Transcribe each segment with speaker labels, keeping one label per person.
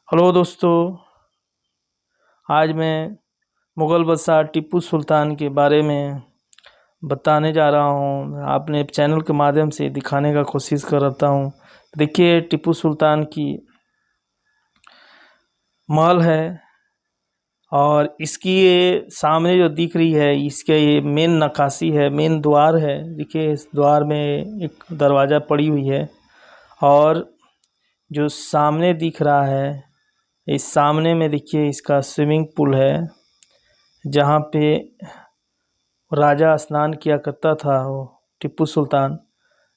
Speaker 1: Hello दोस्तों, आज मैं मुग़ल बादशाह टीपू सुल्तान के बारे में बताने जा रहा हूँ। आपने चैनल के माध्यम से दिखाने का कोशिश करता हूँ। देखिए, टीपू सुल्तान की महल है और इसकी ये सामने जो दिख रही है, इसके ये मेन नक्काशी है, मेन द्वार है। देखिए, इस द्वार में एक दरवाज़ा पड़ी हुई है और जो सामने दिख रहा है, इस सामने में देखिए इसका स्विमिंग पूल है, जहाँ पे राजा स्नान किया करता था वो टीपू सुल्तान।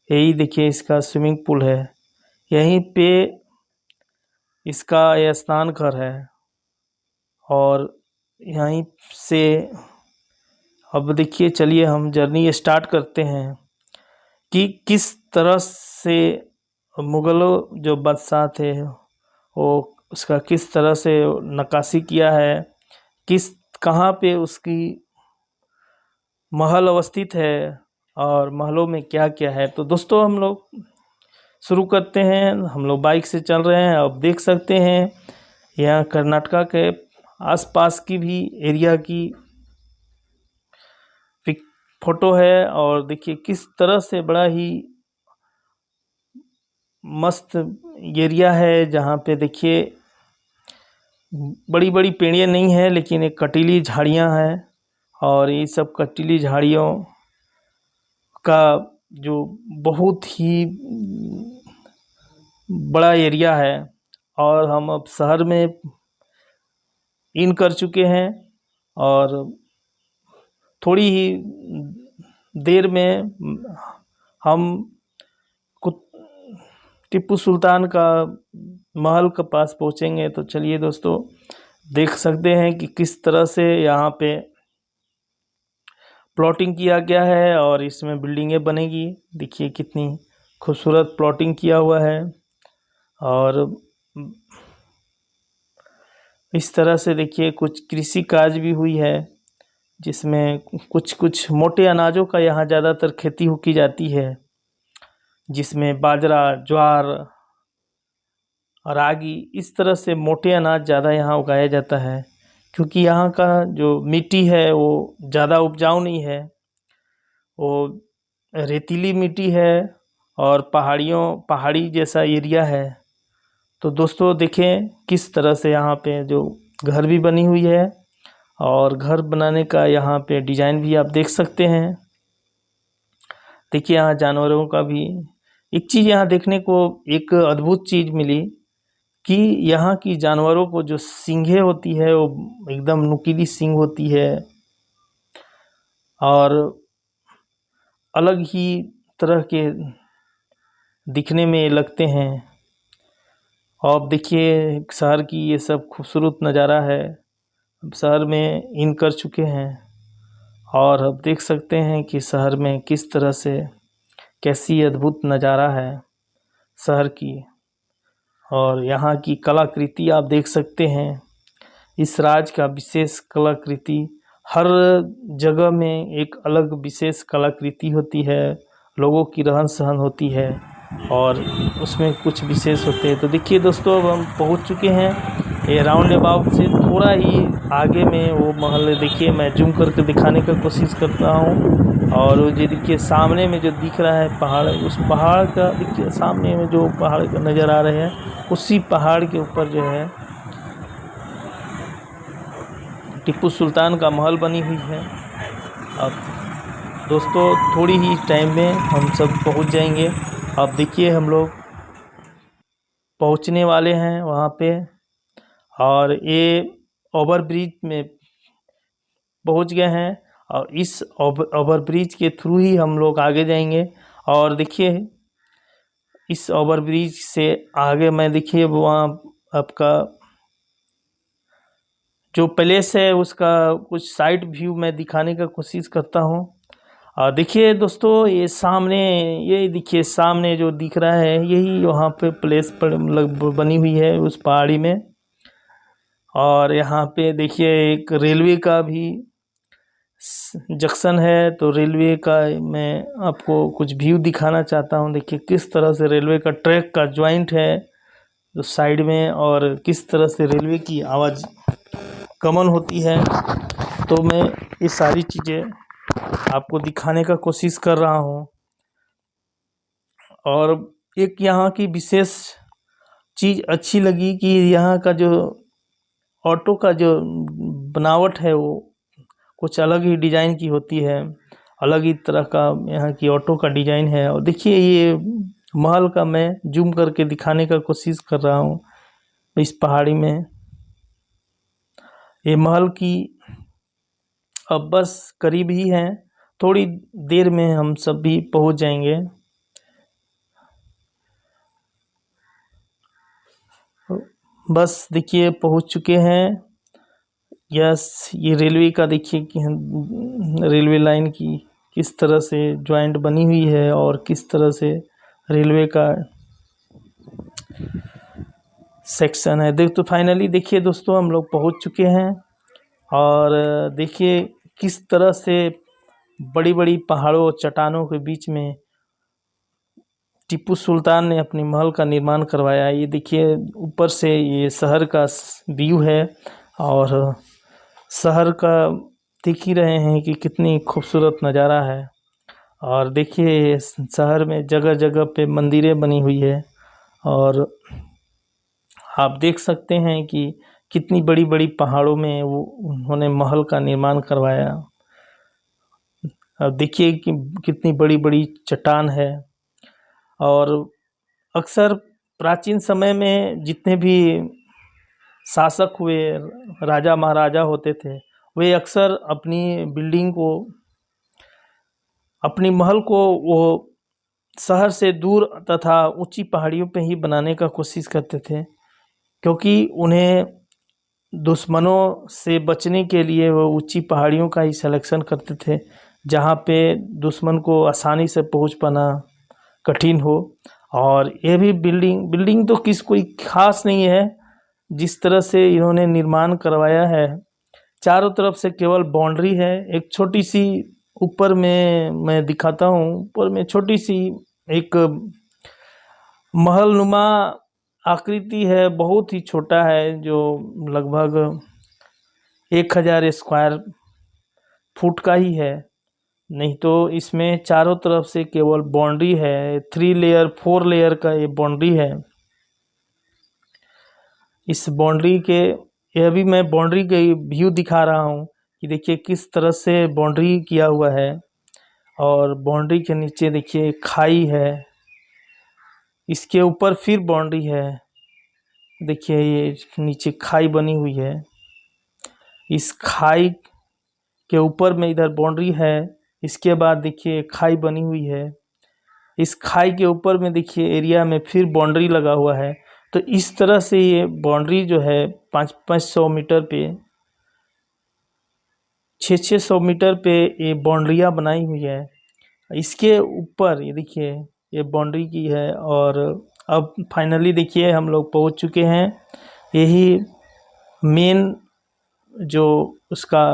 Speaker 1: यही देखिए इसका स्विमिंग पूल है, यहीं पे इसका यह स्नान घर है। और यहीं से अब देखिए, चलिए हम जर्नी स्टार्ट करते हैं कि किस तरह से मुग़लों जो बादशाह थे वो उसका किस तरह से नक्काशी किया है, कहाँ पे उसकी महल अवस्थित है और महलों में क्या क्या है। तो दोस्तों, हम लोग शुरू करते हैं। हम लोग बाइक से चल रहे हैं। अब देख सकते हैं यहाँ कर्नाटका के आसपास की भी एरिया की पिक फोटो है। और देखिए किस तरह से बड़ा ही मस्त एरिया है, जहाँ पे देखिए बड़ी बड़ी पेड़ियाँ नहीं है, लेकिन एक कटीली झाड़ियाँ हैं। और ये सब कटीली झाड़ियों का जो बहुत ही बड़ा एरिया है। और हम अब शहर में इन कर चुके हैं और थोड़ी ही देर में हम टीपू सुल्तान का महल के पास पहुंचेंगे। तो चलिए दोस्तों, देख सकते हैं कि किस तरह से यहाँ पे प्लॉटिंग किया गया है और इसमें बिल्डिंगें बनेगी। देखिए कितनी खूबसूरत प्लॉटिंग किया हुआ है। और इस तरह से देखिए कुछ कृषि कार्य भी हुई है, जिसमें कुछ कुछ मोटे अनाजों का यहाँ ज़्यादातर खेती की जाती है, जिसमें बाजरा, ज्वार, रागी, इस तरह से मोटे अनाज ज़्यादा यहाँ उगाया जाता है। क्योंकि यहाँ का जो मिट्टी है वो ज़्यादा उपजाऊ नहीं है, वो रेतीली मिट्टी है और पहाड़ी जैसा एरिया है। तो दोस्तों देखें किस तरह से यहाँ पे जो घर भी बनी हुई है और घर बनाने का यहाँ पे डिज़ाइन भी आप देख सकते हैं। देखिए यहाँ जानवरों का भी एक चीज़ यहाँ देखने को एक अद्भुत चीज़ मिली कि यहाँ की जानवरों को जो सींगें होती है वो एकदम नुकीली सींग होती है और अलग ही तरह के दिखने में लगते हैं। और देखिए शहर की ये सब खूबसूरत नज़ारा है। अब शहर में इन कर चुके हैं और अब देख सकते हैं कि शहर में किस तरह से कैसी अद्भुत नज़ारा है शहर की। और यहाँ की कलाकृति आप देख सकते हैं। इस राज्य का विशेष कलाकृति, हर जगह में एक अलग विशेष कलाकृति होती है, लोगों की रहन सहन होती है और उसमें कुछ विशेष होते हैं। तो देखिए दोस्तों, अब हम पहुँच चुके हैं ये राउंड अबाउट से थोड़ा ही आगे में वो महल है। देखिए मैं जूम करके दिखाने का कोशिश करता हूँ। और वो जो देखिए सामने में जो दिख रहा है पहाड़, उस पहाड़ का देखिए सामने में जो पहाड़ नज़र आ रहे हैं, उसी पहाड़ के ऊपर जो है टीपू सुल्तान का महल बनी हुई है। अब दोस्तों थोड़ी ही टाइम में हम सब पहुंच जाएंगे। अब देखिए हम लोग पहुंचने वाले हैं वहाँ पे और ये ओवर ब्रिज में पहुंच गए हैं और इस ओवर ब्रिज के थ्रू ही हम लोग आगे जाएंगे। और देखिए इस ओवर ब्रिज से आगे मैं देखिए वहाँ आपका जो प्लेस है उसका कुछ साइड व्यू मैं दिखाने का कोशिश करता हूँ। और देखिए दोस्तों, ये सामने, ये देखिए सामने जो दिख रहा है यही वहाँ पे प्लेस पर बनी हुई है उस पहाड़ी में। और यहाँ पे देखिए एक रेलवे का भी जंक्शन है। तो रेलवे का मैं आपको कुछ व्यू दिखाना चाहता हूँ। देखिए किस तरह से रेलवे का ट्रैक का जॉइंट है, जो साइड में और किस तरह से रेलवे की आवाज़ कमन होती है। तो मैं ये सारी चीज़ें आपको दिखाने का कोशिश कर रहा हूँ। और एक यहाँ की विशेष चीज़ अच्छी लगी कि यहाँ का जो ऑटो का जो बनावट है वो कुछ अलग ही डिज़ाइन की होती है, अलग ही तरह का यहाँ की ऑटो का डिज़ाइन है। और देखिए ये महल का मैं जूम करके दिखाने का कोशिश कर रहा हूँ इस पहाड़ी में। ये महल की अब बस करीब ही है, थोड़ी देर में हम सब भी पहुँच जाएंगे। बस देखिए पहुँच चुके हैं। यस, ये रेलवे का देखिए कि रेलवे लाइन की किस तरह से जॉइंट बनी हुई है और किस तरह से रेलवे का सेक्शन है। देख तो फाइनली देखिए दोस्तों हम लोग पहुंच चुके हैं। और देखिए किस तरह से बड़ी बड़ी पहाड़ों और चट्टानों के बीच में टीपू सुल्तान ने अपनी महल का निर्माण करवाया। ये देखिए ऊपर से ये शहर का व्यू है और शहर का देख ही रहे हैं कि कितनी खूबसूरत नज़ारा है। और देखिए शहर में जगह जगह पे मंदिरें बनी हुई है और आप देख सकते हैं कि कितनी बड़ी बड़ी पहाड़ों में वो उन्होंने महल का निर्माण करवाया। अब देखिए कि कितनी बड़ी बड़ी चट्टान है। और अक्सर प्राचीन समय में जितने भी शासक हुए, राजा महाराजा होते थे, वे अक्सर अपनी बिल्डिंग को, अपनी महल को वो शहर से दूर तथा ऊंची पहाड़ियों पे ही बनाने का कोशिश करते थे, क्योंकि उन्हें दुश्मनों से बचने के लिए वो ऊंची पहाड़ियों का ही सिलेक्शन करते थे, जहाँ पे दुश्मन को आसानी से पहुंच पाना कठिन हो। और ये भी बिल्डिंग तो कोई खास नहीं है, जिस तरह से इन्होंने निर्माण करवाया है। चारों तरफ से केवल बाउंड्री है। एक छोटी सी ऊपर में मैं दिखाता हूँ, ऊपर में छोटी सी एक महलनुमा आकृति है, बहुत ही छोटा है, जो लगभग 1000 स्क्वायर फुट का ही है। नहीं तो इसमें चारों तरफ से केवल बाउंड्री है। 3 लेयर 4 लेयर का ये बाउंड्री है। इस बाउंड्री के, यह भी मैं बाउंड्री के व्यू दिखा रहा हूँ कि देखिए किस तरह से बाउंड्री किया हुआ है। और बाउंड्री के नीचे देखिए खाई है, इसके ऊपर फिर बाउंड्री है। देखिए ये नीचे खाई बनी हुई है, इस खाई के ऊपर में इधर बाउंड्री है, इसके बाद देखिए खाई बनी हुई है, इस खाई के ऊपर में देखिए एरिया में फिर बाउंड्री लगा हुआ है। तो इस तरह से ये बाउंड्री जो है 500 मीटर पे, 600 मीटर पे ये बाउंड्रियाँ बनाई हुई है। इसके ऊपर ये देखिए ये बाउंड्री की है। और अब फाइनली देखिए हम लोग पहुंच चुके हैं। यही मेन जो उसका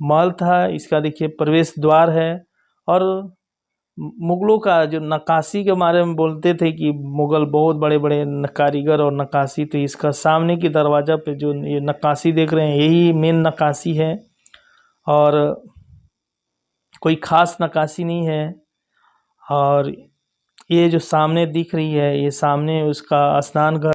Speaker 1: महल था, इसका देखिए प्रवेश द्वार है। और मुगलों का जो नक्काशी के बारे में बोलते थे कि मुगल बहुत बड़े बड़े कारीगर और नक्काशी, तो इसका सामने की दरवाज़ा पे जो ये नक्काशी देख रहे हैं यही मेन नक्काशी है, और कोई ख़ास नक्काशी नहीं है। और ये जो सामने दिख रही है, ये सामने उसका स्नान घर